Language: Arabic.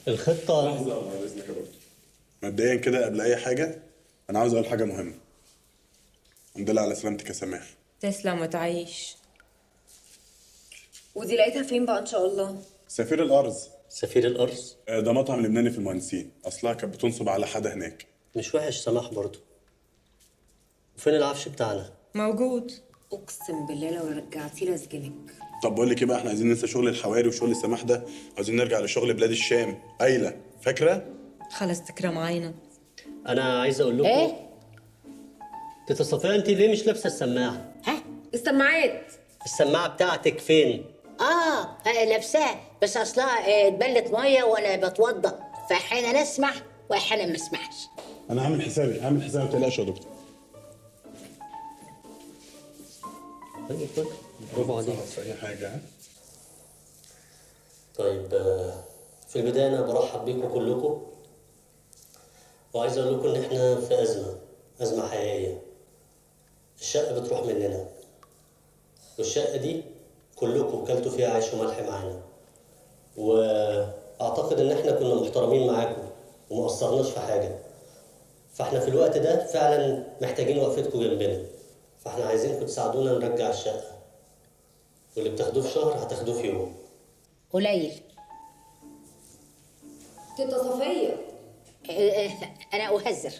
الخطة. لحظة بعد إذنك يا دكتور. مبدئيا كده قبل أي حاجة أنا عاوز أقول حاجة مهمة. الحمد لله على سلامتك يا سماح. تسلم وتعيش. ودي لقيتها فين بقى ان شاء الله؟ سفير الأرز. سفير الأرز. ده مطعم لبناني في المهندسين، أصلها كانت بتنصب على حدا هناك. مش وحش سماح برضو. وفين العفش بتاعنا؟ موجود. اقسم بالله لو رجعتي لي اسجنك. طب بقول لك إيه بقى، إحنا عايزين ننسى شغل الحواري وشغل السماح ده، عايزين نرجع لشغل بلاد الشام. أيلة فاكرة؟ خلص تكرم عينك. أنا عايز أقول لكم. ايه؟ تيتا صفية أنت ليه مش لابسة السماعة؟ ها؟ السماعات. السماعة بتاعتك فين؟ لابساه، بس اصلها اتبلت ميه وانا بتوضى، فاحيانا اسمع واحيانا ما اسمعش. أنا عامل حسابي ما تقلقش يا دكتور. طيب برافو عليك. في أي حاجة. طيب في البداية أنا برحب بيكم كلكم، وعايز أقول لكم إن إحنا في أزمة حقيقية. الشقة بتروح مننا، والشقة دي كلكم كلتوا فيها عيش وملح معانا، وأعتقد إن إحنا كنا محترمين معاكم وما قصرناش في حاجة. فإحنا في الوقت ده فعلا محتاجين وقفتكم جنبنا، فإحنا عايزينكم تساعدونا نرجع الشقة، واللي بتاخدوه في شهر هتاخدوه في يوم. قليل. تيتا صفية. انا اهزر.